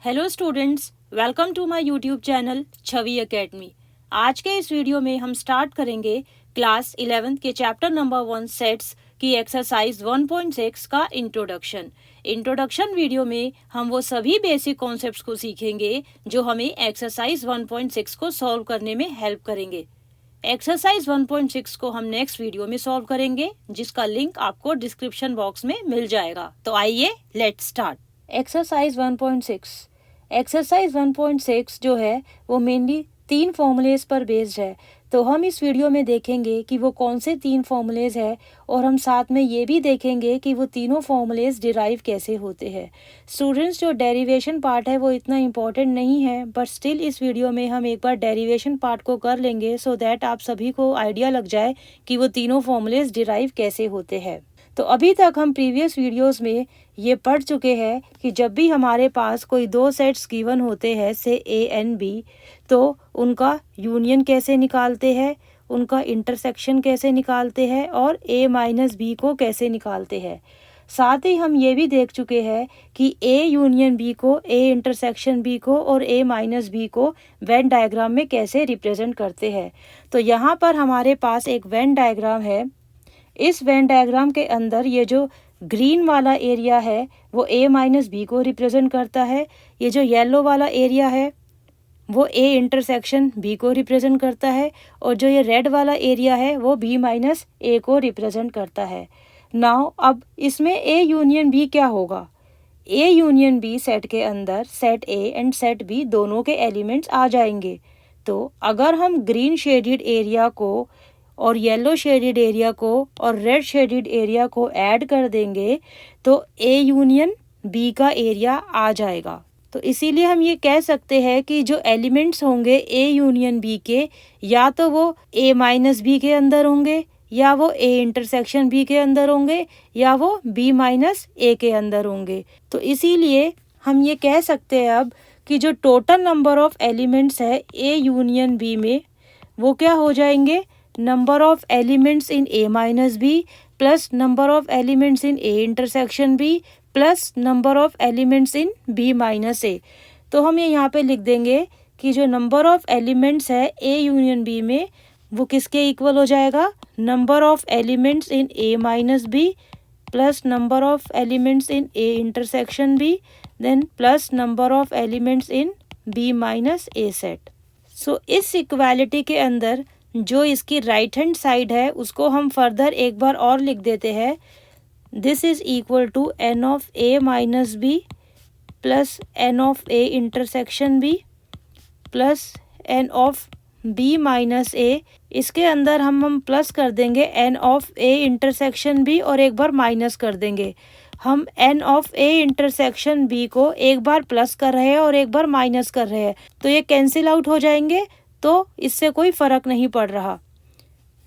Hello students, welcome to my YouTube channel Chhavi academy. आज के इस वीडियो में हम स्टार्ट करेंगे क्लास 11 के चैप्टर नंबर 1 सेट्स की एक्सरसाइज 1.6 का इंट्रोडक्शन वीडियो में हम वो सभी बेसिक कॉन्सेप्ट्स को सीखेंगे जो हमें एक्सरसाइज 1.6 को सॉल्व करने में हेल्प करेंगे। एक्सरसाइज 1.6 को हम नेक्स्ट वीडियो में सॉल्व करेंगे, जिसका लिंक आपको डिस्क्रिप्शन बॉक्स में मिल जाएगा। तो आइए लेट्स स्टार्ट। एक्सरसाइज 1.6 एक्सरसाइज 1.6 जो है वो मेनली 3 फॉर्मूलेज पर बेस्ड है। तो हम इस वीडियो में देखेंगे कि वो कौन से 3 फॉर्मूलेज है और हम साथ में ये भी देखेंगे कि वो तीनों फॉर्मूलेज डिराइव कैसे होते हैं। स्टूडेंट्स, जो डेरिवेशन पार्ट है वो इतना इम्पोर्टेंट नहीं है, बट स्टिल इस वीडियो में हम एक बार डेरिवेशन पार्ट को कर लेंगे सो दैट आप सभी को आइडिया लग जाए कि वो तीनों फॉर्मूलेज डिराइव कैसे होते हैं। तो अभी तक हम प्रीवियस वीडियोस में ये पढ़ चुके हैं कि जब भी हमारे पास कोई 2 सेट्स गिवन होते हैं से ए एंड बी, तो उनका यूनियन कैसे निकालते हैं, उनका इंटरसेक्शन कैसे निकालते हैं और ए माइनस बी को कैसे निकालते हैं। साथ ही हम ये भी देख चुके हैं कि ए यूनियन बी को, ए इंटरसेक्शन बी को और ए माइनस बी को वेन डायग्राम में कैसे रिप्रेजेंट करते हैं। तो यहाँ पर हमारे पास एक वेन डायग्राम है। इस वेन डायग्राम के अंदर ये जो ग्रीन वाला एरिया है वो ए माइनस बी को रिप्रेजेंट करता है। ये जो येलो वाला एरिया है वो ए इंटरसेक्शन बी को रिप्रेजेंट करता है और जो ये रेड वाला एरिया है वो बी माइनस ए को रिप्रेजेंट करता है। नाउ अब इसमें ए यूनियन बी क्या होगा? ए यूनियन बी सेट के अंदर set A and set B दोनों के एलिमेंट्स आ जाएंगे। तो अगर हम ग्रीन शेडेड एरिया को और येलो शेडेड एरिया को और रेड शेडेड एरिया को ऐड कर देंगे तो ए यूनियन बी का एरिया आ जाएगा। तो इसीलिए हम ये कह सकते हैं कि जो एलिमेंट्स होंगे ए यूनियन बी के, या तो वो ए माइनस बी के अंदर होंगे, या वो ए इंटरसेक्शन बी के अंदर होंगे, या वो बी माइनस ए के अंदर होंगे। तो इसीलिए हम ये कह सकते हैं अब कि जो टोटल नंबर ऑफ एलिमेंट्स है ए यूनियन बी में वो क्या हो जाएंगे? Number of elements in A minus B plus number of elements in A intersection B plus number of elements in B minus A. तो हम ये यहाँ पे लिख देंगे कि जो नंबर ऑफ एलिमेंट्स है ए यूनियन बी में वो किसके इक्वल हो जाएगा? Number of elements in A minus B plus number of elements in A intersection B then plus number of elements in B minus A set. So इस equality के अंदर जो इसकी राइट हैंड साइड है उसको हम फर्दर एक बार और लिख देते हैं। This is equal to N of A minus B plus N of A intersection B plus N of B minus A. इसके अंदर हम प्लस कर देंगे N of A intersection B और एक बार माइनस कर देंगे। हम N of A intersection B को एक बार प्लस कर रहे हैं और एक बार माइनस कर रहे हैं, तो ये कैंसिल आउट हो जाएंगे, तो इससे कोई फ़र्क नहीं पड़ रहा।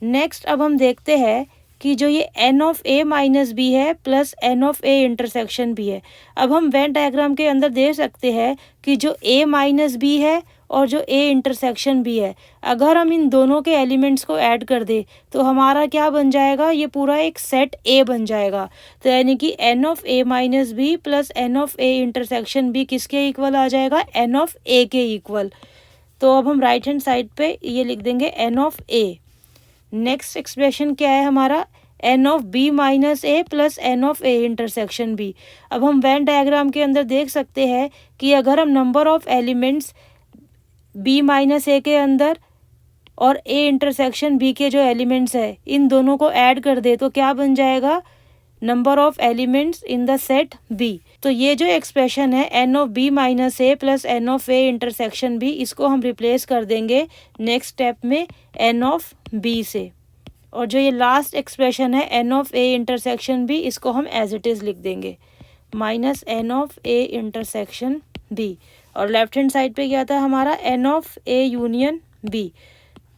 नेक्स्ट अब हम देखते हैं कि जो ये N of A minus B है plus N of A intersection B है। अब हम वेन डायग्राम के अंदर देख सकते हैं कि जो ए माइनस बी है और जो ए इंटरसेक्शन बी है, अगर हम इन दोनों के एलिमेंट्स को ऐड कर दे तो हमारा क्या बन जाएगा? ये पूरा एक सेट ए बन जाएगा। तो यानी कि n of A minus B plus N of A intersection B किसके इक्वल आ जाएगा? एन ऑफ ए के इक्वल। तो अब हम राइट हैंड साइड पे ये लिख देंगे N of A. Next expression क्या है हमारा? N of B minus A plus N of A intersection B. अब हम वेन डायग्राम के अंदर देख सकते हैं कि अगर हम number of elements B minus A के अंदर और ए इंटरसेक्शन बी के जो एलिमेंट्स है इन दोनों को ऐड कर दे तो क्या बन जाएगा? Number of elements in the set B. तो ये जो एक्सप्रेशन है N of B minus A plus N of A intersection B, इसको हम रिप्लेस कर देंगे नेक्स्ट स्टेप में एन ऑफ बी से। और जो ये लास्ट एक्सप्रेशन है N of A intersection B, इसको हम एज इट इज़ लिख देंगे minus n of A intersection B. और लेफ्ट हैंड साइड पे क्या था हमारा? N of A union B.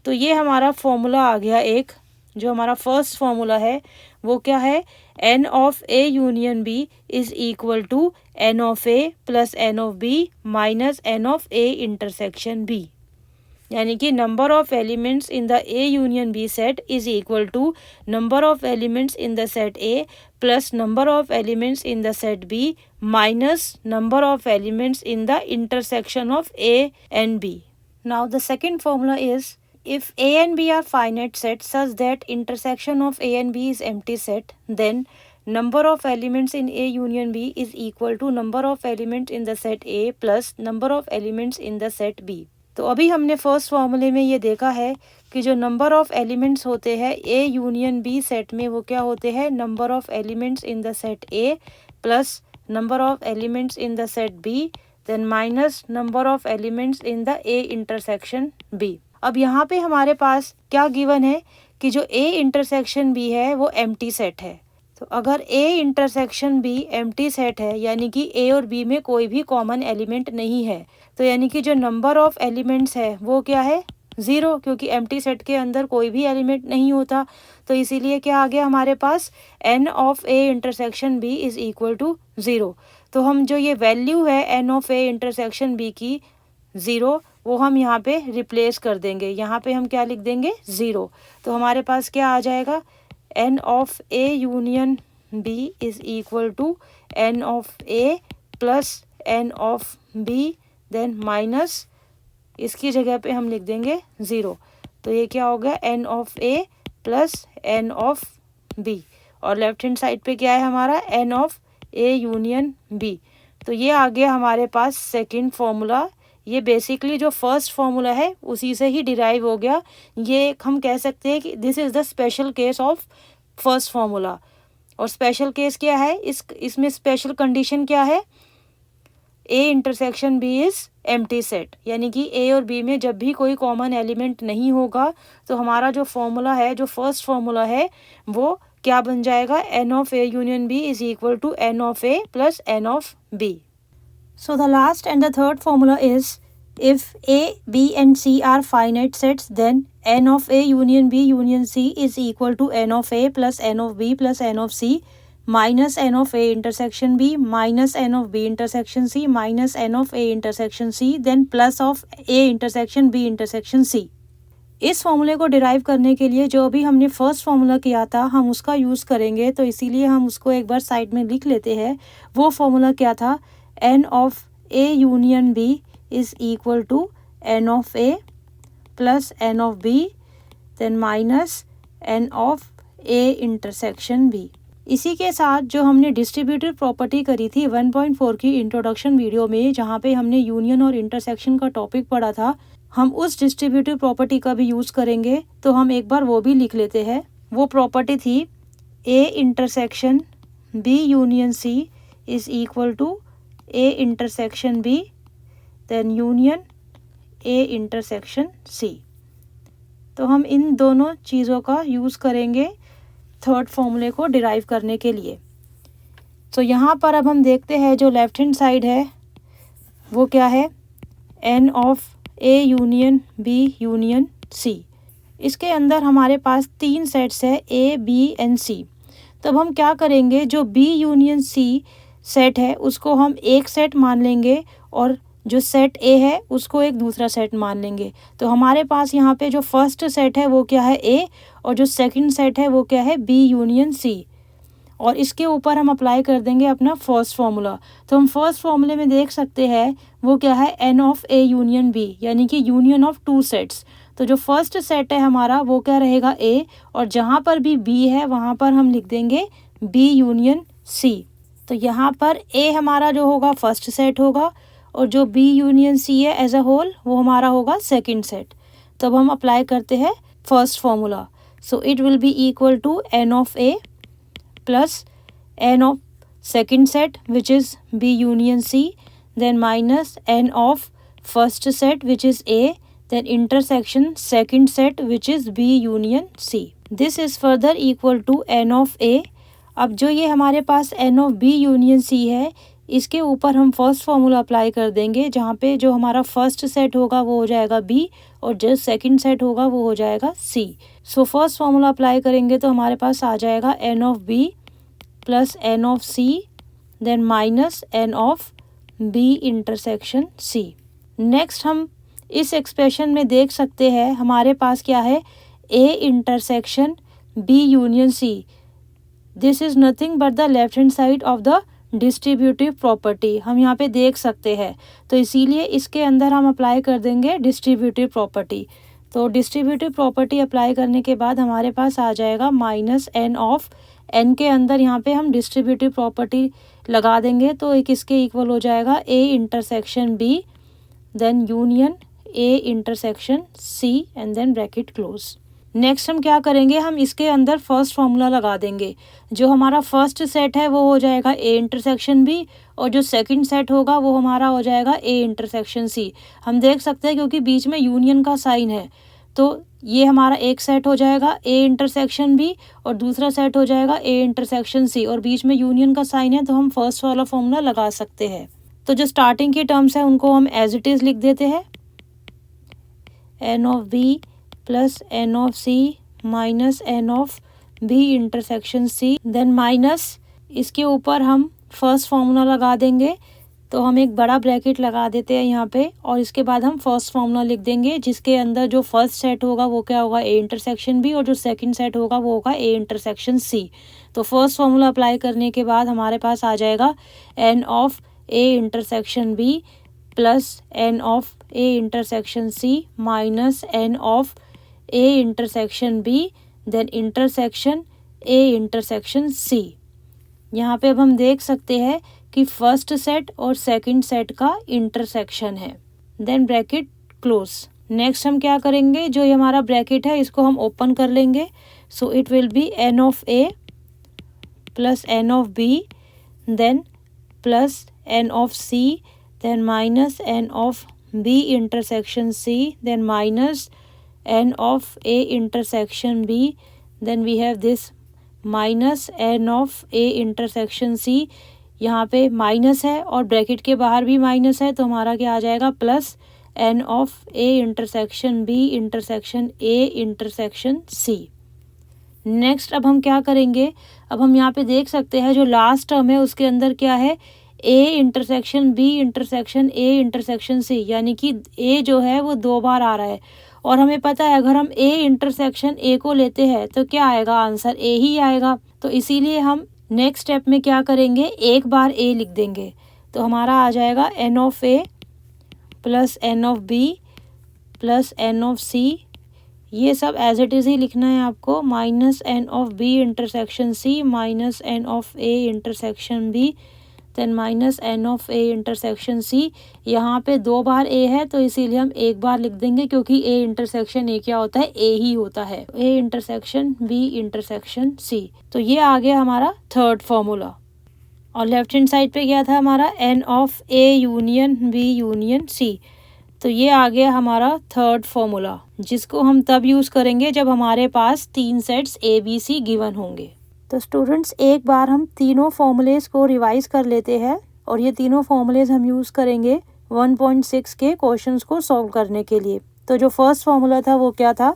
तो ये हमारा फॉर्मूला आ गया एक। जो हमारा फर्स्ट फॉर्मूला है वो क्या है? N of A union B is equal to N of A plus N of B minus n of A intersection B. यानी कि number of elements in the A union B set is equal to number of elements in the set A plus number of elements in the set B minus number of elements in the intersection of A and B. Now the second formula is if A and B are finite sets such that intersection of A and B is empty set, then number of elements in A union B is equal to number of elements in the set A plus number of elements in the set B. तो अभी हमने first फॉर्मूले में ये देखा है कि जो नंबर ऑफ एलिमेंट्स होते हैं ए यूनियन बी सेट में वो क्या होते हैं, number of elements in the set A plus number of elements in the set B then minus number of elements in the A intersection B. अब यहाँ पे हमारे पास क्या गिवन है कि जो ए इंटरसेक्शन बी है वो एम्प्टी सेट है. तो अगर ए इंटरसेक्शन बी एम्प्टी सेट है यानी कि ए और बी में कोई भी कॉमन एलिमेंट नहीं है, तो यानी कि जो नंबर ऑफ एलिमेंट्स है वो क्या है, ज़ीरो, क्योंकि एम्प्टी सेट के अंदर कोई भी एलिमेंट नहीं होता. तो इसीलिए क्या आ गया हमारे पास, N of A intersection B is equal to zero. तो हम जो ये वैल्यू है N of A intersection B की ज़ीरो, वो हम यहाँ पे रिप्लेस कर देंगे. यहाँ पे हम क्या लिख देंगे, ज़ीरो. तो हमारे पास क्या आ जाएगा, n of A union B is equal to N of A plus N of B then minus इसकी जगह पे हम लिख देंगे ज़ीरो. तो ये क्या हो गया, n of A plus N of B, और लेफ्ट हैंड साइड पे क्या है हमारा, n of A union B. तो ये आ गया हमारे पास सेकंड फॉर्मूला. ये बेसिकली जो फर्स्ट फॉर्मूला है उसी से ही डिराइव हो गया. ये हम कह सकते हैं कि this is the special case of first formula. और स्पेशल केस क्या है, इसमें स्पेशल कंडीशन क्या है, A intersection B is empty set, यानी कि ए और बी में जब भी कोई कॉमन एलिमेंट नहीं होगा तो हमारा जो फॉर्मूला है, जो फर्स्ट फॉर्मूला है, वो क्या बन जाएगा, n of A union B is equal to N of A plus N of B. So the last and the third formula is if A, B and C are finite sets, then n of A union B union C is equal to n of A plus n of B plus n of C minus n of A intersection B minus n of B intersection C minus n of A intersection C then plus of A intersection B intersection C. इस फॉर्मूले को derive करने के लिए जो अभी हमने first formula किया था हम उसका यूज़ करेंगे, तो इसीलिए हम उसको एक बार साइड में लिख लेते हैं. वो फॉर्मूला क्या था, n of A union B is equal to n of A plus n of B then minus n of A intersection B. इसी के साथ जो हमने डिस्ट्रीब्यूटिव प्रॉपर्टी करी थी 1.4 की इंट्रोडक्शन वीडियो में, जहाँ पे हमने यूनियन और इंटरसेक्शन का टॉपिक पढ़ा था, हम उस डिस्ट्रीब्यूटिव प्रॉपर्टी का भी यूज़ करेंगे. तो हम एक बार वो भी लिख लेते हैं. वो प्रॉपर्टी थी A intersection B union C is equal to A intersection B then union A intersection C. तो हम इन दोनों चीज़ों का यूज़ करेंगे थर्ड फॉर्मूले को डिराइव करने के लिए. तो यहाँ पर अब हम देखते हैं जो लेफ्ट हैंड साइड है वो क्या है, N of A union B union C. इसके अंदर हमारे पास तीन सेट्स है ए बी एंड सी. तब हम क्या करेंगे, जो बी यूनियन सी सेट है उसको हम एक सेट मान लेंगे और जो सेट ए है उसको एक दूसरा सेट मान लेंगे. तो हमारे पास यहाँ पे जो फर्स्ट सेट है वो क्या है, ए, और जो सेकंड सेट है वो क्या है, बी यूनियन सी. और इसके ऊपर हम अप्लाई कर देंगे अपना फर्स्ट फार्मूला. तो हम फर्स्ट फार्मूले में देख सकते हैं वो क्या है, N of A union B, यानी कि यूनियन ऑफ टू सेट्स. तो जो फर्स्ट सेट है हमारा वो क्या रहेगा, ए, और जहाँ पर भी बी है वहाँ पर हम लिख देंगे बी यूनियन सी. तो यहाँ पर ए हमारा जो होगा फर्स्ट सेट होगा और जो बी यूनियन सी है एज अ होल वो हमारा होगा सेकंड सेट. तब हम अप्लाई करते हैं first formula. So it will be equal to N of A plus N of second set which is B union C then minus n of first set which is A then intersection second set which is B union C. This is further equal to N of A. अब जो ये हमारे पास N of B union C है इसके ऊपर हम first formula apply कर देंगे, जहाँ पे जो हमारा फर्स्ट सेट होगा वो हो जाएगा बी और जो सेकंड सेट होगा वो हो जाएगा C. So first formula apply करेंगे तो हमारे पास आ जाएगा n of B plus N of C then minus n of B intersection C. Next हम इस एक्सप्रेशन में देख सकते हैं हमारे पास क्या है, A intersection B union C. This is nothing but the left hand side of the distributive property, हम यहाँ पे देख सकते हैं। तो इसीलिए इसके अंदर हम अप्लाई कर देंगे डिस्ट्रीब्यूटिव प्रॉपर्टी। तो डिस्ट्रीब्यूटिव प्रॉपर्टी अप्लाई करने के बाद हमारे पास आ जाएगा माइनस एन ऑफ एन के अंदर यहाँ पे हम डिस्ट्रीब्यूटिव प्रॉपर्टी लगा देंगे तो एक इसके इक्वल हो जाएगा A intersection B then union A intersection C and then bracket close. Next हम क्या करेंगे, हम इसके अंदर फर्स्ट फॉर्मूला लगा देंगे। जो हमारा फर्स्ट सेट है वो हो जाएगा ए इंटरसेक्शन बी और जो सेकंड सेट होगा वो हमारा हो जाएगा ए इंटरसेक्शन सी। हम देख सकते हैं क्योंकि बीच में यूनियन का साइन है तो ये हमारा एक सेट हो जाएगा ए इंटरसेक्शन बी और दूसरा सेट हो जाएगा ए इंटरसेक्शन सी और बीच में यूनियन का साइन है तो हम फर्स्ट वाला फॉर्मूला लगा सकते हैं। तो जो स्टार्टिंग की टर्म्स है उनको हम एज इट इज लिख देते हैं, n of B plus N of C minus n of B intersection C, then minus इसके ऊपर हम फर्स्ट फॉर्मूला लगा देंगे तो हम एक बड़ा ब्रैकेट लगा देते हैं यहाँ पे और इसके बाद हम फर्स्ट फॉर्मूला लिख देंगे जिसके अंदर जो फर्स्ट सेट होगा वो क्या होगा, ए इंटरसेक्शन बी और जो सेकंड सेट होगा वो होगा ए इंटरसेक्शन सी। तो फर्स्ट फॉर्मूला अप्लाई करने के बाद हमारे पास आ जाएगा n of A intersection B plus N of A intersection C minus n of A intersection B then intersection A intersection C. यहाँ पे अब हम देख सकते हैं कि फर्स्ट सेट और सेकंड सेट का इंटरसेक्शन है, देन ब्रैकेट क्लोज। नेक्स्ट हम क्या करेंगे, जो ये हमारा ब्रैकेट है इसको हम ओपन कर लेंगे। So it will be n of A plus N of B then plus N of C then minus n of B intersection C then minus n of a intersection b, then we have this minus n of a intersection c। यहाँ पे minus है और bracket के बाहर भी minus है तो हमारा क्या आ जाएगा plus n of a intersection b intersection a intersection c। Next अब हम क्या करेंगे, अब हम यहाँ पे देख सकते हैं जो लास्ट टर्म है उसके अंदर क्या है, a intersection b intersection a intersection c, यानी कि a जो है वो दो बार आ रहा है और हमें पता है अगर हम ए इंटरसेक्शन ए को लेते हैं तो क्या आएगा, आंसर ए ही आएगा। तो इसीलिए हम नेक्स्ट स्टेप में क्या करेंगे, एक बार ए लिख देंगे तो हमारा आ जाएगा n of A plus N of B plus N of C. ये सब एज इट इज़ ही लिखना है आपको, minus n of B intersection C minus n of A intersection B then minus n of A intersection C. यहाँ पे दो बार ए है तो इसीलिए हम एक बार लिख देंगे क्योंकि ए इंटरसेक्शन ए क्या होता है, ए ही होता है, A intersection B intersection C. तो ये आ गया हमारा थर्ड फॉर्मूला। और लेफ्ट हैंड साइड पे क्या था हमारा, n of A union B union C. तो ये आ गया हमारा थर्ड फॉर्मूला जिसको हम तब यूज़ करेंगे जब हमारे पास तीन sets A B C given होंगे। तो स्टूडेंट्स एक बार हम तीनों फॉर्मूलेज को रिवाइज कर लेते हैं और ये तीनों फॉर्मूलेज हम यूज़ करेंगे 1.6 के क्वेश्चंस को सॉल्व करने के लिए। तो जो फर्स्ट फॉर्मूला था वो क्या था,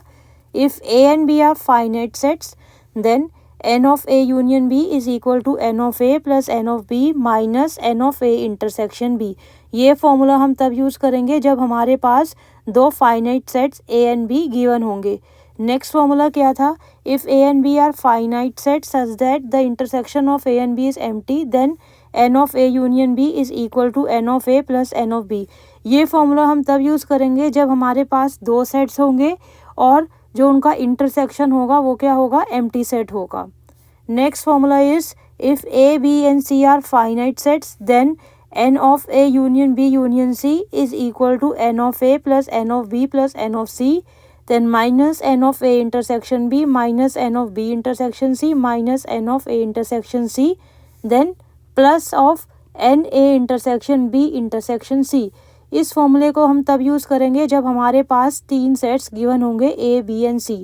if A and B are finite sets then n of A union B is equal to N of A plus N of B minus n of A intersection B. ये formula हम तब use करेंगे जब हमारे पास दो finite sets A and B given होंगे। Next formula क्या था, if A and B are finite set such that the intersection of A and B is empty then n of A union B is equal to N of A plus N of B. ये formula हम तब use करेंगे जब हमारे पास दो sets होंगे और जो उनका इंटरसेक्शन होगा वो क्या होगा, एम्प्टी सेट होगा। Next formula is if A B and C are finite sets then n of A union B union C is equal to N of A plus N of B plus N of C then minus n of a intersection b minus n of b intersection c minus n of a intersection c then plus of n a intersection b intersection c। इस फॉर्मूले को हम तब use करेंगे जब हमारे पास तीन सेट्स गिवन होंगे a b एंड c।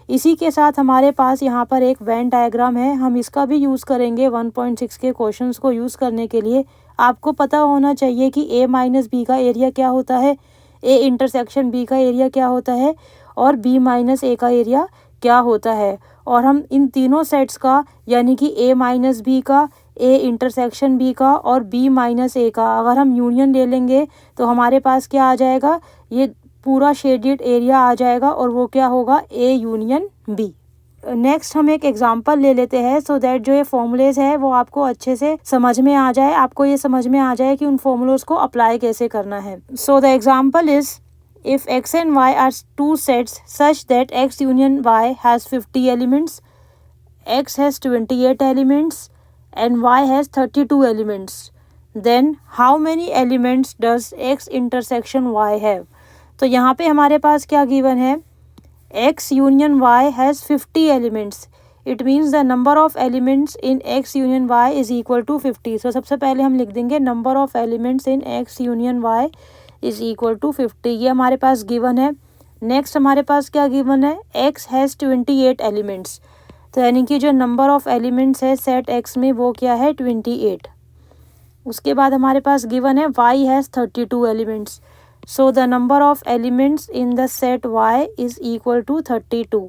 इसी के साथ हमारे पास यहाँ पर एक वेन डायग्राम है, हम इसका भी यूज़ करेंगे 1.6 के क्वेश्चंस को यूज़ करने के लिए। आपको पता होना चाहिए कि a माइनस बी का एरिया क्या होता है, a इंटरसेक्शन b का एरिया क्या होता है और b माइनस ए का एरिया क्या होता है। और हम इन तीनों सेट्स का यानी कि a माइनस बी का, a इंटरसेक्शन b का और b माइनस ए का अगर हम यूनियन ले लेंगे तो हमारे पास क्या आ जाएगा, ये पूरा शेडेड एरिया आ जाएगा और वो क्या होगा, A यूनियन B। नेक्स्ट हम एक एग्जांपल ले लेते हैं सो दैट जो ये फॉर्मूलेज है वो आपको अच्छे से समझ में आ जाए, आपको ये समझ में आ जाए कि उन फॉर्मूलोज को अप्लाई कैसे करना है। So the example is if x and y are two sets such that x union y has 50 elements, x has 28 elements and y has 32 elements, then how many elements does x intersection y have? तो यहाँ पे हमारे पास क्या given है, x union y has 50 elements. It means the number of elements in x union y is equal to 50. So सबसे पहले हम लिख देंगे number of elements in x union y is equal to 50, ये हमारे पास गिवन है। नेक्स्ट हमारे पास क्या गिवन है, x हैज़ 28 एलिमेंट्स, तो यानी कि जो नंबर ऑफ एलिमेंट्स है सेट x में वो क्या है 28। उसके बाद हमारे पास गिवन है y has 32 elements, so the number of elements in the set y is equal to 32।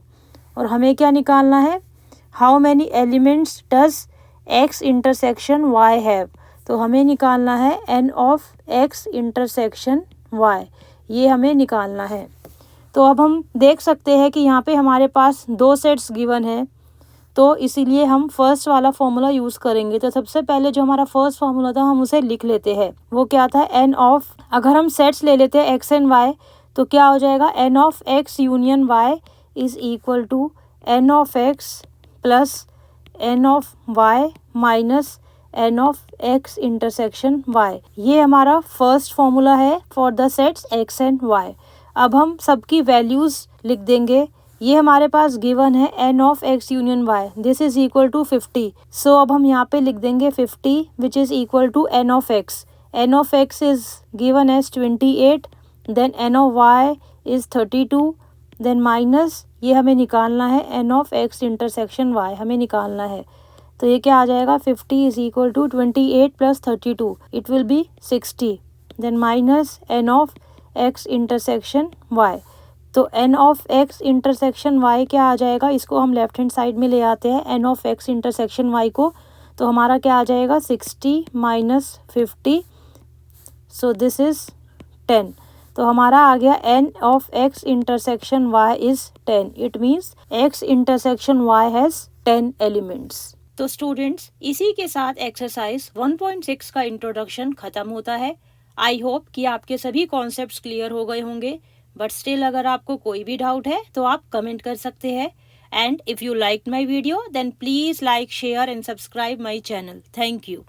और हमें क्या निकालना है, how many elements does x intersection y have, तो हमें निकालना है n of x intersection y, ये हमें निकालना है। तो अब हम देख सकते हैं कि यहाँ पे हमारे पास दो सेट्स गिवन है, तो इसीलिए हम फर्स्ट वाला फॉर्मूला यूज़ करेंगे। तो सबसे पहले जो हमारा फर्स्ट फॉर्मूला था हम उसे लिख लेते हैं, वो क्या था, n ऑफ, अगर हम सेट्स ले लेते हैं x एंड y तो क्या हो जाएगा, n of x union y is equal to n of x plus n of y minus n of x intersection y। ये हमारा फर्स्ट फॉर्मूला है for the sets x and y। अब हम सबकी वैल्यूज़ लिख देंगे, ये हमारे पास गिवन है n of x union y, this is equal to 50। So अब हम यहाँ पे लिख देंगे 50 which is equal to n of x। n of x is given as 28, then n of y is 32, then minus ये हमें निकालना है n of x intersection y हमें निकालना है। तो ये क्या आ जाएगा, 50 is equal to 28 plus 32, it will be 60, then minus n of x intersection y। तो n of x intersection y क्या आ जाएगा, इसको हम लेफ्ट हैंड साइड में ले आते हैं n of x intersection y को, तो हमारा क्या आ जाएगा 60 माइनस 50, सो दिस इज 10। तो हमारा आ गया n of x intersection y is 10, it means x intersection y has 10 elements. तो स्टूडेंट्स, इसी के साथ एक्सरसाइज 1.6 का इंट्रोडक्शन खत्म होता है। आई होप कि आपके सभी कॉन्सेप्ट्स क्लियर हो गए होंगे, बट स्टिल अगर आपको कोई भी डाउट है तो आप कमेंट कर सकते हैं। And if you like my video then please like, share and subscribe my channel. Thank you.